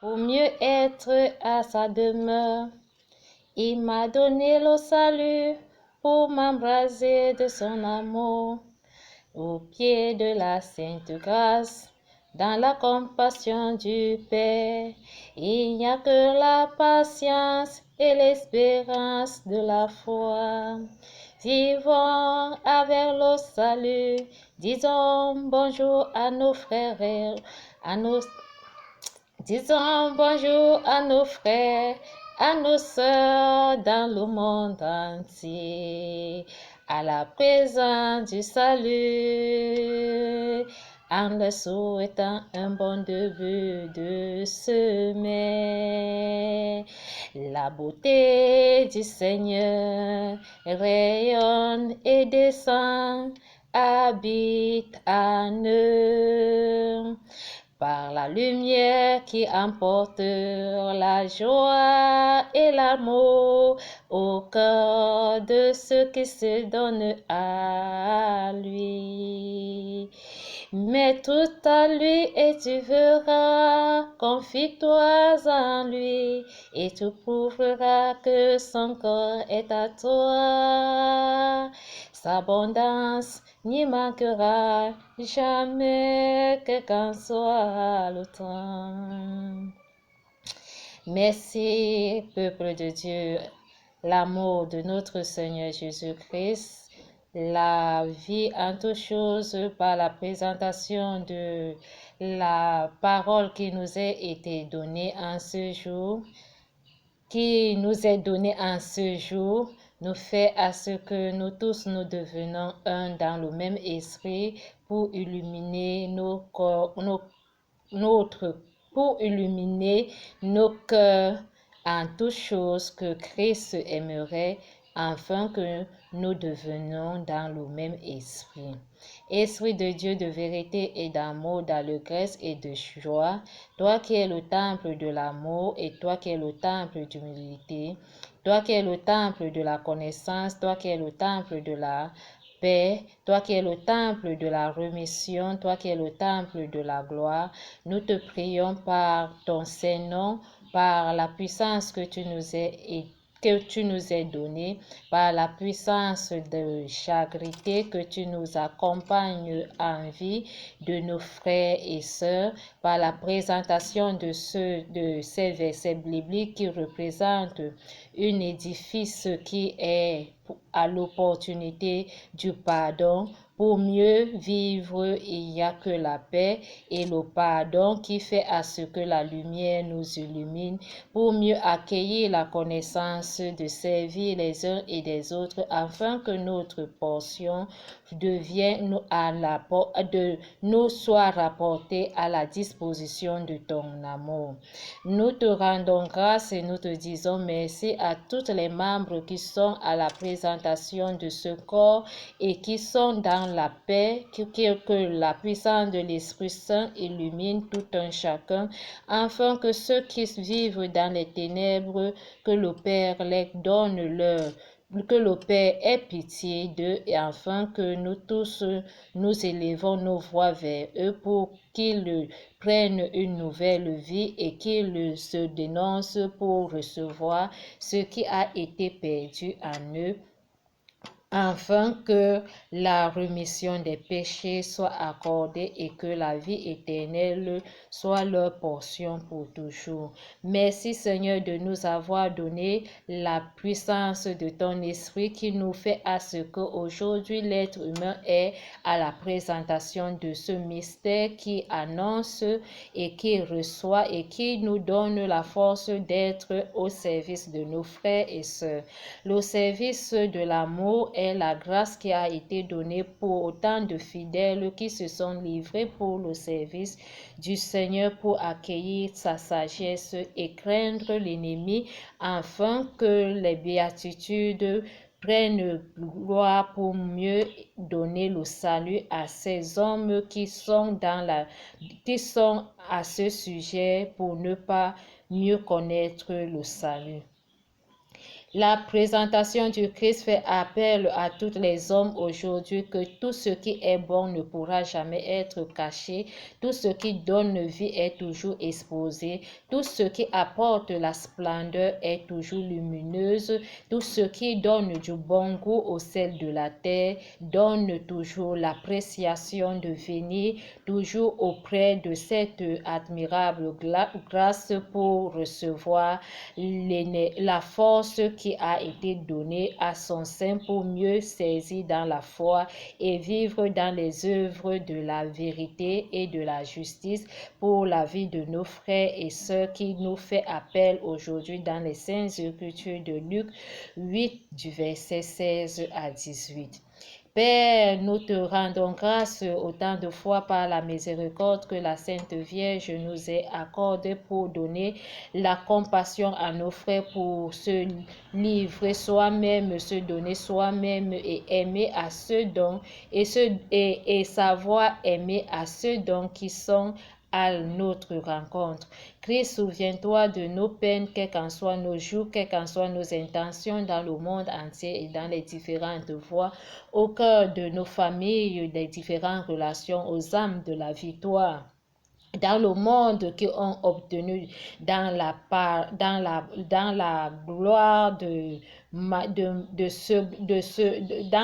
pour mieux être à sa demeure. Il m'a donné le salut pour m'embraser de son amour. Au pied de la sainte grâce, dans la compassion du Père, il n'y a que la patience et l'espérance de la foi. Vivons avec le salut, disons bonjour à nos frères, disons bonjour à nos frères, à nos sœurs dans le monde entier, à la présence du salut, en leur souhaitant un bon début de semaine. La beauté du Seigneur rayonne et descend, habite en eux. Par la lumière qui emporte la joie et l'amour au cœur de ceux qui se donnent à lui. Mets tout à lui et tu verras, confie-toi en lui et tu prouveras que son corps est à toi. Sa abondance n'y manquera jamais, quel qu'en soit le temps. Merci, peuple de Dieu, l'amour de notre Seigneur Jésus-Christ, la vie en toutes choses par la présentation de la parole qui nous a été donnée en ce jour, nous fait à ce que nous tous nous devenons un dans le même esprit pour illuminer pour illuminer nos cœurs en toutes choses que Christ aimerait, afin que nous devenions dans le même esprit. Esprit de Dieu de vérité et d'amour, d'allégresse et de joie, toi qui es le temple de l'amour et toi qui es le temple d'humilité, toi qui es le temple de la connaissance, toi qui es le temple de la paix, toi qui es le temple de la rémission, toi qui es le temple de la gloire, nous te prions par ton Saint-Nom, par la puissance que tu nous as donnée, par la puissance de charité que tu nous accompagnes en vie de nos frères et sœurs, par la présentation de ces versets bibliques qui représentent un édifice qui est à l'opportunité du pardon. Pour mieux vivre, il n'y a que la paix et le pardon qui fait à ce que la lumière nous illumine. Pour mieux accueillir la connaissance, de servir les uns et les autres, afin que notre portion nous soit rapportée à la disposition de ton amour. Nous te rendons grâce et nous te disons merci à tous les membres qui sont à la présentation de ce corps et qui sont dans la paix, que la puissance de l'Esprit Saint illumine tout un chacun, afin que ceux qui vivent dans les ténèbres, que le Père les donne que le Père ait pitié d'eux, et afin que nous tous nous élevons nos voix vers eux pour qu'ils prennent une nouvelle vie et qu'ils se dénoncent pour recevoir ce qui a été perdu en eux, afin que la rémission des péchés soit accordée et que la vie éternelle soit leur portion pour toujours. Merci Seigneur de nous avoir donné la puissance de ton esprit qui nous fait à ce qu'aujourd'hui l'être humain est à la présentation de ce mystère qui annonce et qui reçoit et qui nous donne la force d'être au service de nos frères et sœurs. Le service de l'amour est la grâce qui a été donnée pour autant de fidèles qui se sont livrés pour le service du Seigneur, pour accueillir sa sagesse et craindre l'ennemi, afin que les béatitudes prennent gloire pour mieux donner le salut à ces hommes qui sont à ce sujet pour ne pas mieux connaître le salut. La présentation du Christ fait appel à tous les hommes aujourd'hui que tout ce qui est bon ne pourra jamais être caché, tout ce qui donne vie est toujours exposé, tout ce qui apporte la splendeur est toujours lumineuse, tout ce qui donne du bon goût au sel de la terre donne toujours l'appréciation de venir toujours auprès de cette admirable grâce pour recevoir la force qui a été donnée à son sein pour mieux saisir dans la foi et vivre dans les œuvres de la vérité et de la justice pour la vie de nos frères et sœurs qui nous fait appel aujourd'hui dans les Saintes Écritures de Luc 8 du verset 16 à 18. Père, nous te rendons grâce autant de fois par la miséricorde que la Sainte Vierge nous ait accordée pour donner la compassion à nos frères, pour se livrer soi-même, se donner soi-même et aimer à ceux dont et savoir aimer à ceux dont qui sont à notre rencontre. Christ, souviens-toi de nos peines, quels qu'en soient nos jours, quelles qu'en soient nos intentions dans le monde entier et dans les différentes voies, au cœur de nos familles, des différentes relations, aux âmes de la victoire. Dans le monde qui ont obtenu dans la gloire dans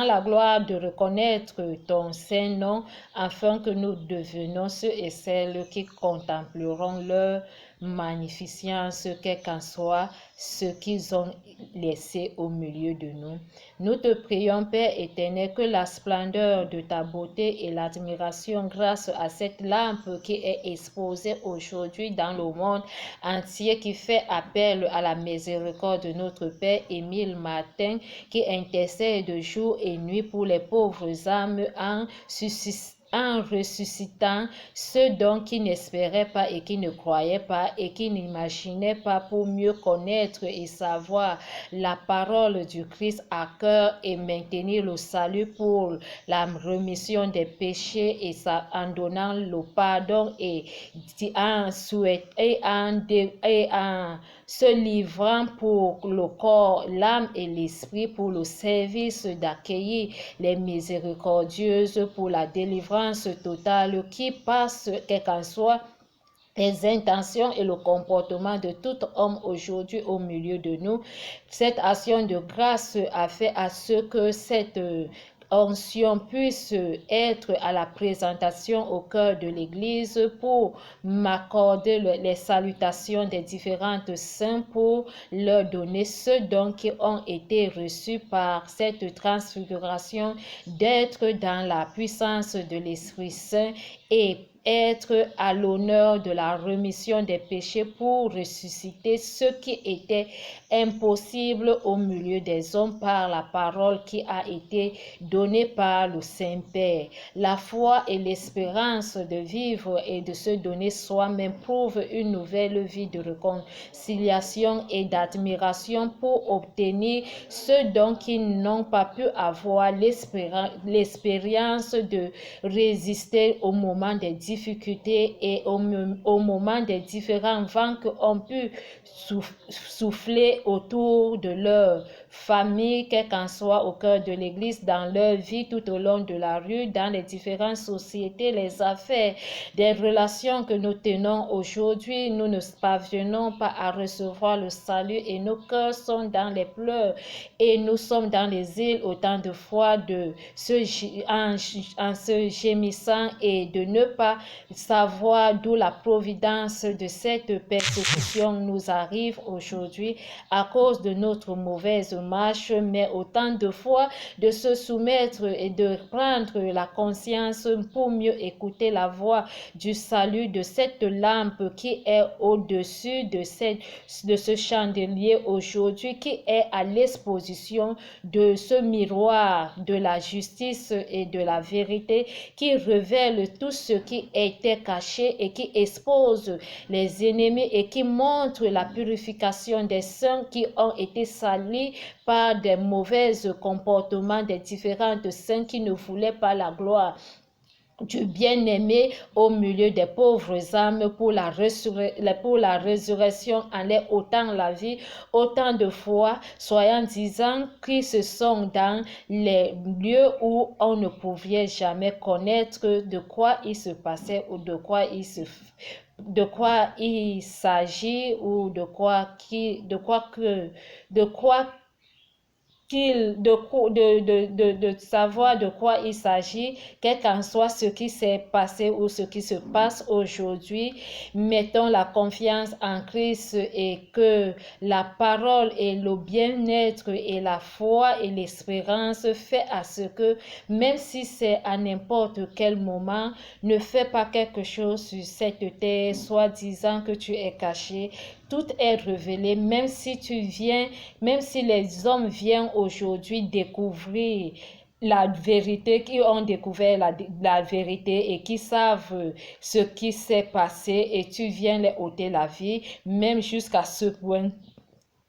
la gloire de reconnaître ton saint nom, afin que nous devenions ceux et celles qui contempleront leur magnificence, quel qu'en soit ce qu'ils ont laissé au milieu de nous. Nous te prions, Père éternel, que la splendeur de ta beauté et l'admiration grâce à cette lampe qui est exposée aujourd'hui dans le monde entier, qui fait appel à la miséricorde de notre Père Émile Martin, qui intercède jour et nuit pour les pauvres âmes en ressuscitant ceux dont qui n'espéraient pas et qui ne croyaient pas et qui n'imaginaient pas, pour mieux connaître et savoir la parole du Christ à cœur et maintenir le salut pour la rémission des péchés et ça, en donnant le pardon et en se livrant pour le corps, l'âme et l'esprit pour le service d'accueillir les miséricordieuses pour la délivrance totale qui passe, quel qu'en soit les intentions et le comportement de tout homme aujourd'hui au milieu de nous. Cette action de grâce a fait à ce que cette onction puisse être à la présentation au cœur de l'Église pour m'accorder les salutations des différentes saints, pour leur donner ceux dons qui ont été reçus par cette transfiguration, d'être dans la puissance de l'Esprit Saint et être à l'honneur de la rémission des péchés pour ressusciter ce qui était impossible au milieu des hommes par la parole qui a été donnée par le Saint-Père. La foi et l'espérance de vivre et de se donner soi-même prouvent une nouvelle vie de réconciliation et d'admiration pour obtenir ce dont ils n'ont pas pu avoir l'expérience de résister au moment des difficultés et au moment des différents vents qu'ont pu souffler autour de leur famille, quel qu'en soit au cœur de l'Église, dans leur vie tout au long de la rue, dans les différentes sociétés, les affaires, des relations que nous tenons aujourd'hui. Nous ne parvenons pas à recevoir le salut et nos cœurs sont dans les pleurs et nous sommes dans les îles autant de fois en se gémissant et de ne pas savoir d'où la providence de cette persécution nous arrive aujourd'hui à cause de notre mauvaise marche, mais autant de fois de se soumettre et de prendre la conscience pour mieux écouter la voix du salut de cette lampe qui est au-dessus de ce chandelier aujourd'hui, qui est à l'exposition de ce miroir de la justice et de la vérité, qui révèle tout ce qui était caché et qui expose les ennemis et qui montre la purification des saints qui ont été salis par des mauvais comportements des différentes saints qui ne voulaient pas la gloire du bien-aimé au milieu des pauvres âmes pour la résurrection en les ôtant la vie, autant de fois, soyant disant qu'ils se sont dans les lieux où on ne pouvait jamais connaître de quoi il se passait ou de quoi il s'agit ou de quoi de savoir de quoi il s'agit, quel qu'en soit ce qui s'est passé ou ce qui se passe aujourd'hui. Mettons la confiance en Christ et que la parole et le bien-être et la foi et l'espérance fait à ce que, même si c'est à n'importe quel moment, ne fais pas quelque chose sur cette terre, soit disant que tu es caché. Tout est révélé, même si les hommes viennent aujourd'hui découvrir la vérité, qui ont découvert la vérité et qui savent ce qui s'est passé et tu viens les ôter la vie, même jusqu'à ce point.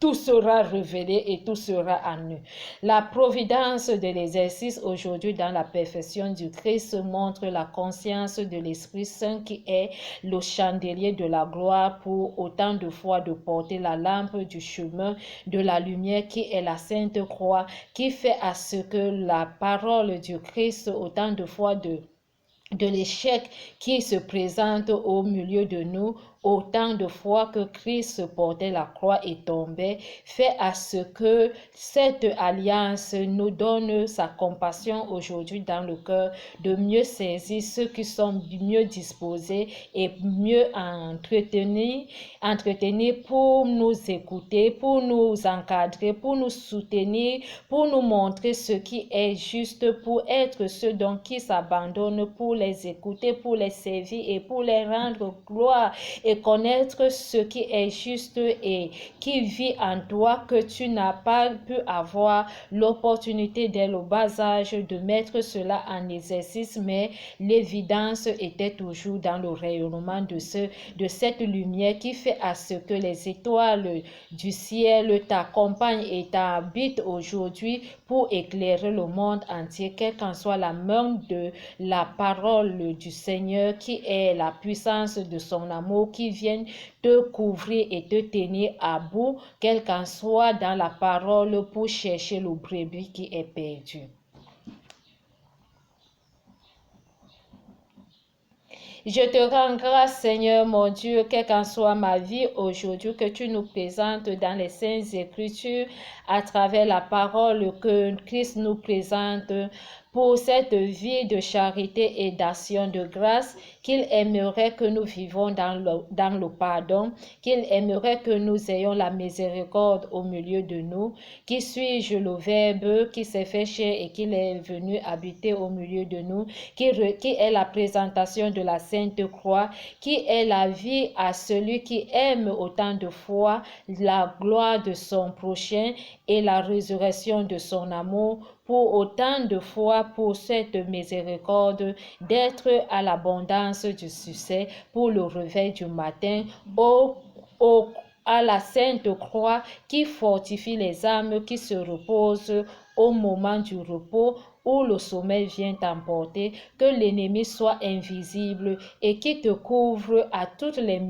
Tout sera révélé et tout sera à nu. La providence de l'exercice aujourd'hui dans la perfection du Christ montre la conscience de l'Esprit Saint qui est le chandelier de la gloire pour autant de fois de porter la lampe du chemin de la lumière qui est la Sainte Croix, qui fait à ce que la parole du Christ autant de fois de l'échec qui se présente au milieu de nous, autant de fois que Christ portait la croix et tombait, fait à ce que cette alliance nous donne sa compassion aujourd'hui dans le cœur, de mieux saisir ceux qui sont mieux disposés et mieux entretenir pour nous écouter, pour nous encadrer, pour nous soutenir, pour nous montrer ce qui est juste, pour être ceux dont qui s'abandonnent, pour les écouter, pour les servir et pour les rendre gloire et connaître ce qui est juste et qui vit en toi, que tu n'as pas pu avoir l'opportunité dès le bas âge de mettre cela en exercice, mais l'évidence était toujours dans le rayonnement de cette lumière qui fait à ce que les étoiles du ciel t'accompagnent et t'habitent aujourd'hui pour éclairer le monde entier, quelle qu'en soit la main de la parole du Seigneur qui est la puissance de son amour qui vient te couvrir et te tenir à bout, quel qu'en soit dans la parole pour chercher le brebis qui est perdu. Je te rends grâce, Seigneur mon Dieu, quelle qu'en soit ma vie aujourd'hui, que tu nous présentes dans les Saintes Écritures à travers la parole que Christ nous présente pour cette vie de charité et d'action de grâce, qu'il aimerait que nous vivons dans le pardon, qu'il aimerait que nous ayons la miséricorde au milieu de nous. Qui suis-je, le Verbe qui s'est fait chair et qui est venu habiter au milieu de nous, qui est la présentation de la Sainte Croix, qui est la vie à celui qui aime autant de fois la gloire de son prochain et la résurrection de son amour, pour autant de fois pour cette miséricorde d'être à l'abondance du succès, pour le réveil du matin, à la Sainte Croix qui fortifie les âmes qui se reposent au moment du repos où le sommeil vient t'emporter, que l'ennemi soit invisible et qui te couvre à toutes les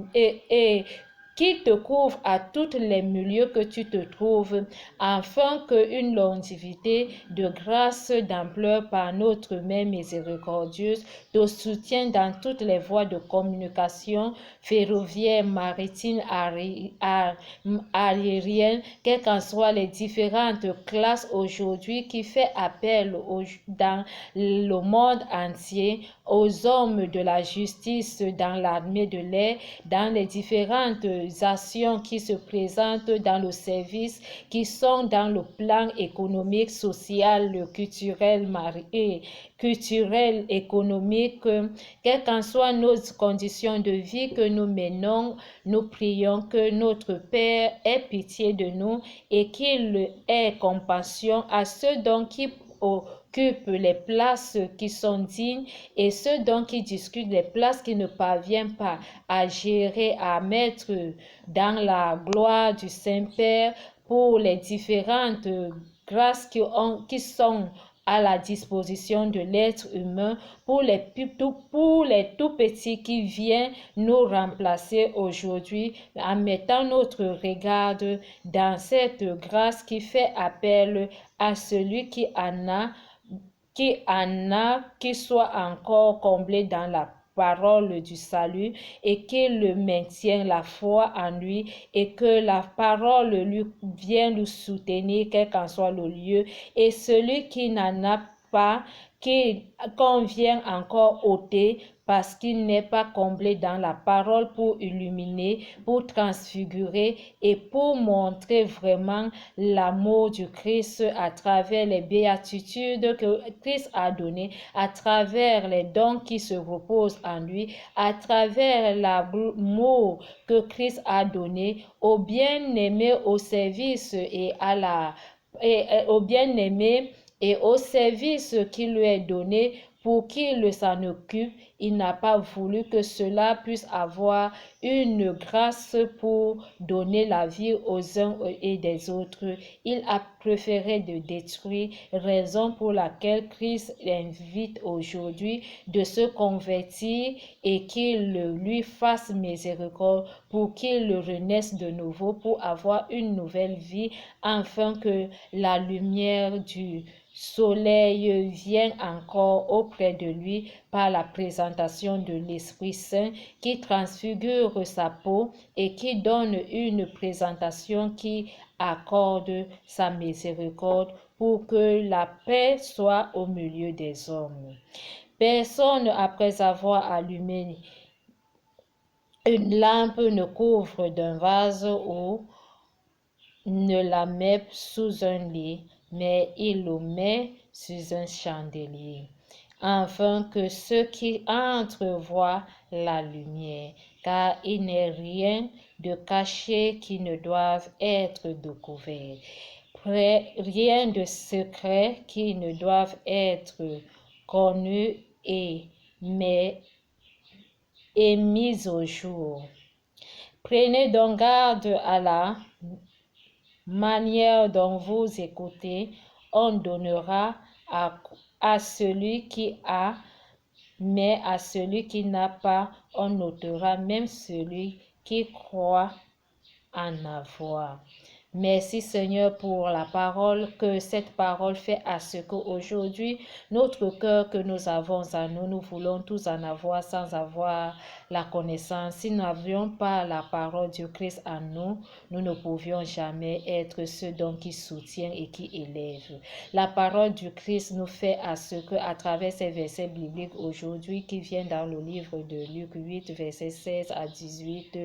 milieux que tu te trouves, afin qu'une longévité de grâce d'ampleur par notre main miséricordieuse te soutienne dans toutes les voies de communication ferroviaire, maritime, aérienne, quelles qu'en soient les différentes classes aujourd'hui qui fait appel dans le monde entier aux hommes de la justice dans l'armée de l'air, dans les différentes actions qui se présentent dans le service, qui sont dans le plan économique, social, culturel, économique, quelles qu'en soient nos conditions de vie que nous menons, nous prions que notre Père ait pitié de nous et qu'il ait compassion à ceux dont qui occupent les places qui sont dignes et ceux dont qui discutent les places qui ne parviennent pas à gérer, à mettre dans la gloire du Saint-Père pour les différentes grâces qui sont à la disposition de l'être humain pour les tout petits qui viennent nous remplacer aujourd'hui, en mettant notre regard dans cette grâce qui fait appel à celui qui qui soit encore comblé dans la parole du salut et qui le maintient la foi en lui et que la parole lui vient nous soutenir quel qu'en soit le lieu, et celui qui n'en a pas, qu'on vient encore ôter parce qu'il n'est pas comblé dans la parole pour illuminer, pour transfigurer et pour montrer vraiment l'amour du Christ à travers les béatitudes que Christ a données, à travers les dons qui se reposent en lui, à travers l'amour que Christ a donné aux bien-aimés au service et au bien-aimé et au service qui lui est donné pour qu'il s'en occupe. Il n'a pas voulu que cela puisse avoir une grâce pour donner la vie aux uns et des autres. Il a préféré de détruire, raison pour laquelle Christ l'invite aujourd'hui de se convertir et qu'il lui fasse miséricorde pour qu'il renaisse de nouveau, pour avoir une nouvelle vie, afin que la lumière du soleil vient encore auprès de lui par la présentation de l'Esprit Saint qui transfigure sa peau et qui donne une présentation qui accorde sa miséricorde pour que la paix soit au milieu des hommes. Personne, après avoir allumé une lampe, ne couvre d'un vase ou ne la met sous un lit, mais il le met sous un chandelier, afin que ceux qui entrent voient la lumière, car il n'est rien de caché qui ne doive être découvert, rien de secret qui ne doive être connu mais mis au jour. Prenez donc garde à la manière dont vous écoutez. On donnera à celui qui a, mais à celui qui n'a pas, on ôtera même celui qui croit en avoir. Merci Seigneur pour la parole, que cette parole fait à ce qu'aujourd'hui, notre cœur que nous avons en nous, nous voulons tous en avoir sans avoir la connaissance. Si nous n'avions pas la parole du Christ en nous, nous ne pouvions jamais être ceux dont qui soutient et qui élève. La parole du Christ nous fait à ce que, à travers ces versets bibliques aujourd'hui qui viennent dans le livre de Luc 8, versets 16 à 18,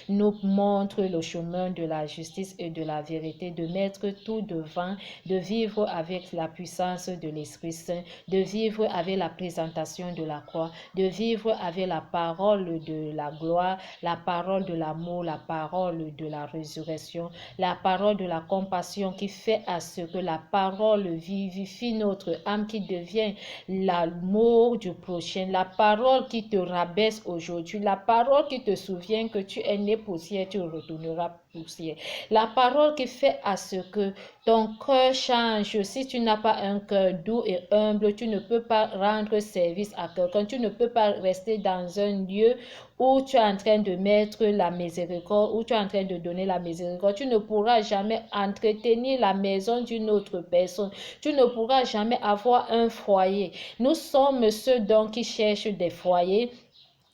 nous montre le chemin de la justice et de la vérité, de mettre tout devant, de vivre avec la puissance de l'Esprit Saint, de vivre avec la présentation de la croix, de vivre avec la parole de la gloire, la parole de l'amour, la parole de la résurrection, la parole de la compassion qui fait à ce que la parole vivifie notre âme, qui devient l'amour du prochain, la parole qui te rabaisse aujourd'hui, la parole qui te souvient que tu es né poussière, tu retourneras poussière, la parole qui fait à ce que ton cœur change. Si tu n'as pas un cœur doux et humble, tu ne peux pas rendre service à quelqu'un, tu ne peux pas rester dans un lieu où tu es en train de mettre la miséricorde, où tu es en train de donner la miséricorde. Tu ne pourras jamais entretenir la maison d'une autre personne. Tu ne pourras jamais avoir un foyer. Nous sommes ceux donc qui cherchent des foyers.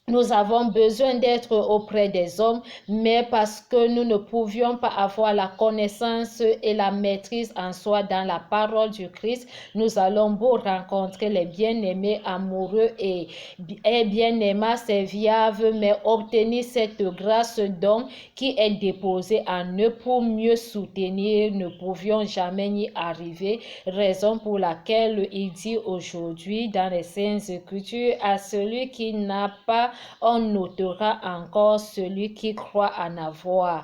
Nous avons besoin d'être auprès des hommes, mais parce que nous ne pouvions pas avoir la connaissance et la maîtrise en soi dans la parole du Christ, nous allons beau rencontrer les bien-aimés amoureux et bien-aimés serviables, mais obtenir cette grâce donc qui est déposée en eux pour mieux soutenir, ne pouvions jamais y arriver, raison pour laquelle il dit aujourd'hui dans les Saintes Écritures, à celui qui n'a pas, on notera encore celui qui croit en avoir.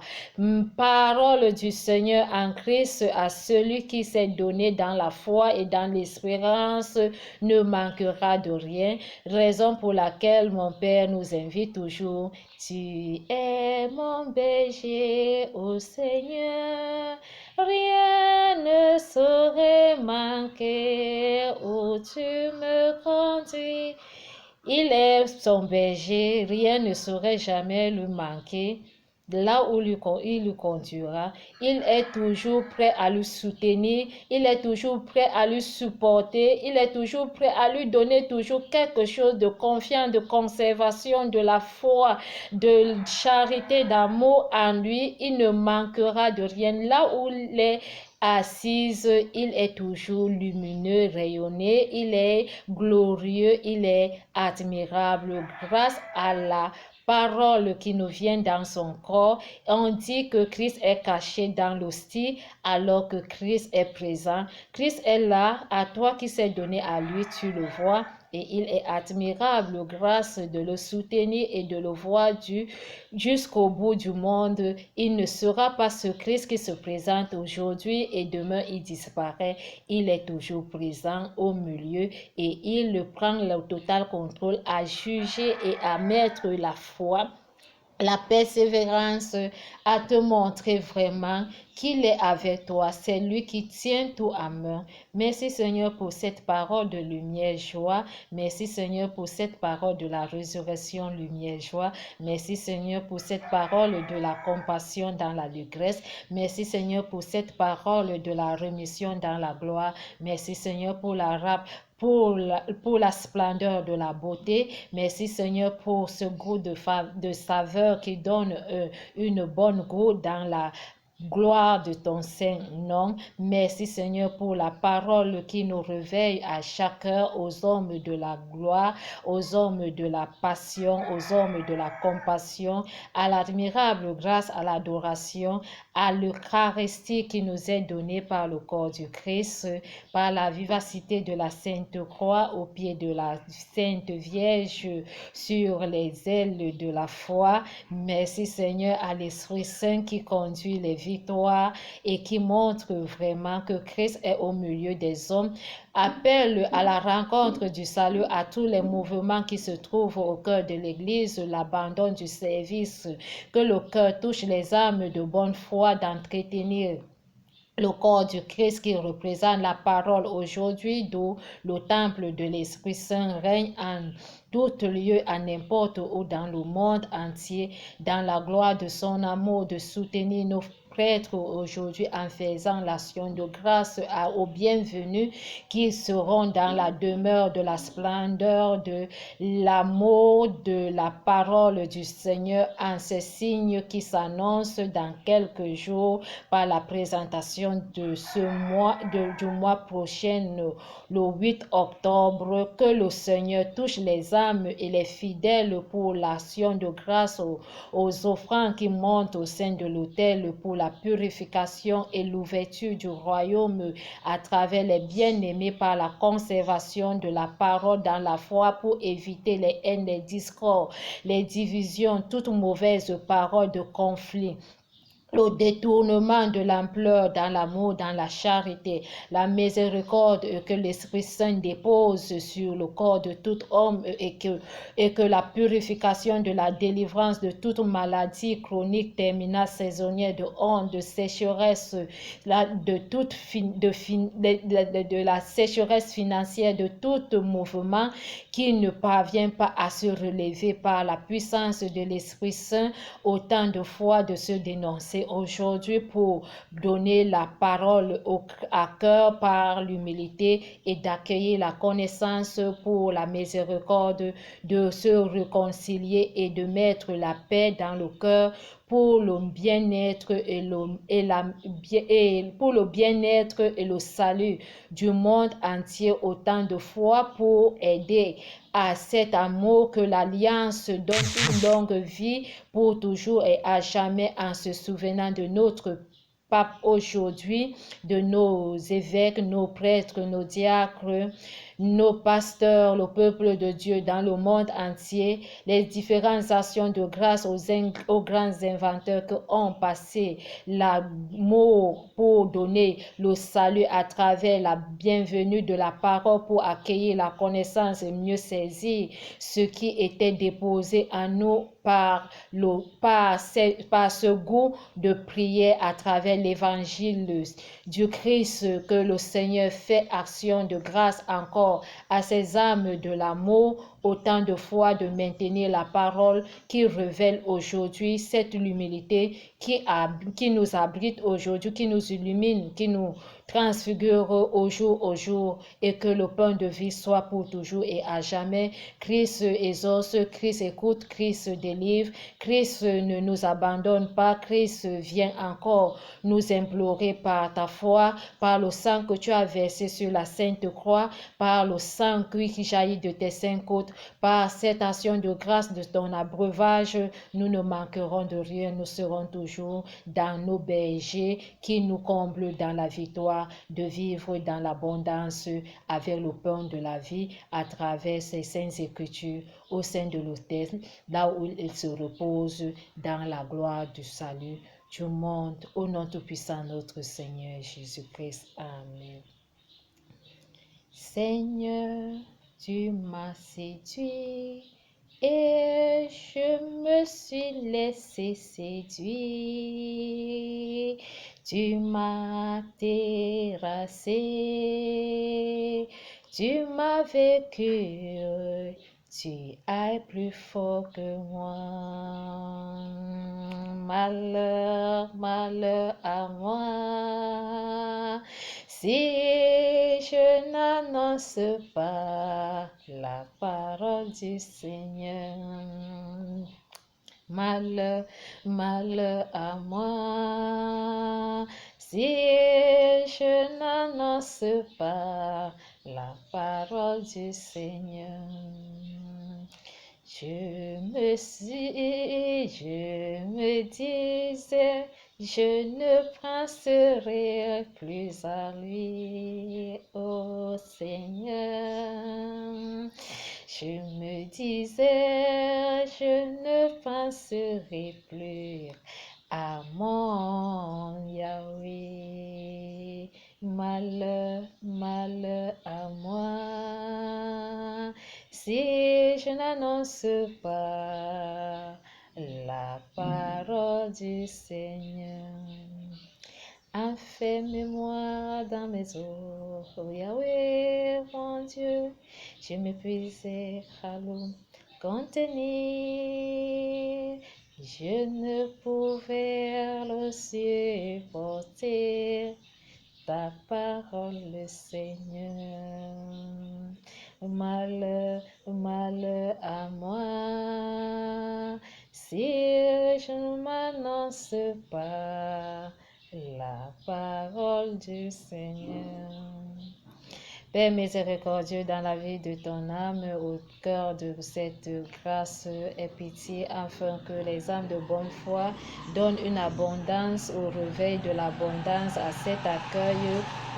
Parole du Seigneur en Christ, à celui qui s'est donné dans la foi et dans l'espérance ne manquera de rien, raison pour laquelle mon Père nous invite toujours. Tu es mon berger, ô Seigneur, Rien ne saurait manquer où tu me conduis. Il est son berger, rien ne saurait jamais lui manquer. Là où il lui conduira, il est toujours prêt à lui soutenir, il est toujours prêt à lui supporter, il est toujours prêt à lui donner toujours quelque chose de confiance, de conservation, de la foi, de charité, d'amour en lui. Il ne manquera de rien. Là où il est assise, il est toujours lumineux, rayonné, il est glorieux, il est admirable grâce à la parole qui nous vient dans son corps. On dit que Christ est caché dans l'hostie alors que Christ est présent. Christ est là, à toi qui s'est donné à lui, tu le vois. Et il est admirable grâce de le soutenir et de le voir jusqu'au bout du monde. Il ne sera pas ce Christ qui se présente aujourd'hui et demain il disparaît. Il est toujours présent au milieu et il prend le total contrôle à juger et à mettre la foi, la persévérance, à te montrer vraiment qu'il est avec toi. C'est lui qui tient tout à main. Merci Seigneur pour cette parole de lumière, joie. Merci Seigneur pour cette parole de la résurrection, lumière, joie. Merci Seigneur pour cette parole de la compassion dans la détresse. Merci Seigneur pour cette parole de la rémission dans la gloire. Merci Seigneur pour pour la splendeur de la beauté. Merci Seigneur pour ce goût de saveur qui donne une bonne goût dans la gloire de ton Saint-Nom. Merci Seigneur pour la parole qui nous réveille à chaque heure aux hommes de la gloire, aux hommes de la passion, aux hommes de la compassion, à l'admirable grâce, à l'adoration, à l'Eucharistie qui nous est donnée par le corps du Christ, par la vivacité de la Sainte Croix au pied de la Sainte Vierge sur les ailes de la foi. Merci Seigneur à l'Esprit Saint qui conduit les victoires et qui montre vraiment que Christ est au milieu des hommes. Appelle à la rencontre du salut à tous les mouvements qui se trouvent au cœur de l'Église, l'abandon du service, que le cœur touche les âmes de bonne foi d'entretenir le corps du Christ qui représente la parole aujourd'hui, d'où le temple de l'Esprit Saint règne en tout lieu, à n'importe où dans le monde entier, dans la gloire de son amour, de soutenir nos prêtres aujourd'hui en faisant l'action de grâce aux bienvenus qui seront dans la demeure de la splendeur de l'amour de la parole du Seigneur en ces signes qui s'annoncent dans quelques jours par la présentation de du mois prochain, le 8 octobre, que le Seigneur touche les âmes et les fidèles pour l'action de grâce aux offrandes qui montent au sein de l'autel pour la purification et l'ouverture du royaume à travers les bien-aimés par la conservation de la parole dans la foi pour éviter les haines, les discords, les divisions, toute mauvaise parole de conflit. Le détournement de l'ampleur dans l'amour, dans la charité, la miséricorde que l'Esprit Saint dépose sur le corps de tout homme et que la purification de la délivrance de toute maladie chronique, terminale, saisonnière, de honte, de sécheresse, de la sécheresse financière, de tout mouvement qui ne parvient pas à se relever par la puissance de l'Esprit Saint, autant de fois de se dénoncer aujourd'hui pour donner la parole à cœur par l'humilité et d'accueillir la connaissance pour la miséricorde, de se réconcilier et de mettre la paix dans le cœur pour le bien-être pour le bien-être et le salut du monde entier, autant de fois pour aider à cet amour que l'Alliance donne une longue vie pour toujours et à jamais en se souvenant de notre pape aujourd'hui, de nos évêques, nos prêtres, nos diacres, nos pasteurs, le peuple de Dieu dans le monde entier, les différentes actions de grâce aux grands inventeurs qui ont passé l'amour pour donner le salut à travers la bienvenue de la parole pour accueillir la connaissance et mieux saisir ce qui était déposé en nous par ce goût de prier à travers l'évangile du Christ, que le Seigneur fait action de grâce encore à ces âmes de l'amour, autant de fois de maintenir la parole qui révèle aujourd'hui cette humilité qui nous abrite aujourd'hui, qui nous illumine, qui nous transfigure au jour, et que le pain de vie soit pour toujours et à jamais. Christ exauce, Christ écoute, Christ délivre, Christ ne nous abandonne pas, Christ vient encore nous implorer par ta foi, par le sang que tu as versé sur la sainte croix, par le sang qui jaillit de tes saintes côtes, par cette action de grâce de ton abreuvage, nous ne manquerons de rien, nous serons toujours dans nos bergers qui nous comblent dans la victoire de vivre dans l'abondance avec le pain de la vie à travers ces saintes écritures au sein de l'autel, là où il se repose dans la gloire du salut du monde, au nom tout-puissant notre Seigneur Jésus-Christ. Amen. Seigneur, tu m'as séduit et je me suis laissé séduire. Tu m'as terrassé, tu m'as vécu, tu es plus fort que moi. Malheur, malheur à moi, si je n'annonce pas la parole du Seigneur. Malheur, malheur à moi, si je n'annonce pas la parole du Seigneur. Je me disais, je ne penserai plus à lui, ô Seigneur. Je me disais, je ne penserai plus à mon Yahweh. Malheur, malheur à moi, si je n'annonce pas la parole du Seigneur. Enferme-moi dans mes eaux, oh Yahweh, mon Dieu, je m'épuisais à l'eau contenir. Je ne pouvais le supporter, ta parole, Seigneur. Malheur, malheur à moi, si je ne m'annonce pas la parole du Seigneur. Père miséricordieux, dans la vie de ton âme, au cœur de cette grâce, aie pitié afin que les âmes de bonne foi donnent une abondance au réveil de l'abondance à cet accueil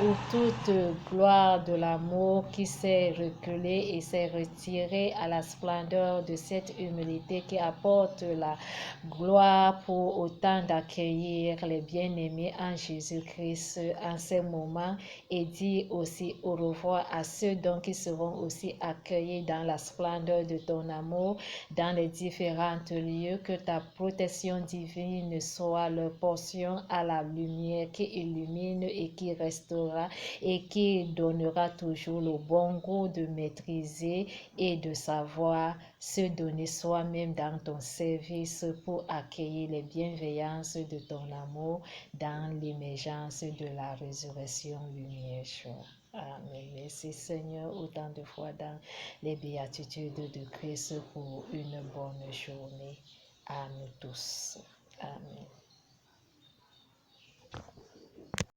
où toute gloire de l'amour qui s'est reculée et s'est retirée à la splendeur de cette humilité qui apporte la gloire pour autant d'accueillir les bien-aimés en Jésus-Christ en ces moments et dire aussi au revoir à ceux donc qui seront aussi accueillis dans la splendeur de ton amour dans les différents lieux, que ta protection divine soit leur portion à la lumière qui illumine et qui restaurera et qui donnera toujours le bon goût de maîtriser et de savoir se donner soi-même dans ton service pour accueillir les bienveillances de ton amour dans l'émergence de la résurrection lumière. Amen. Merci Seigneur, autant de fois dans les béatitudes de Christ pour une bonne journée à nous tous. Amen.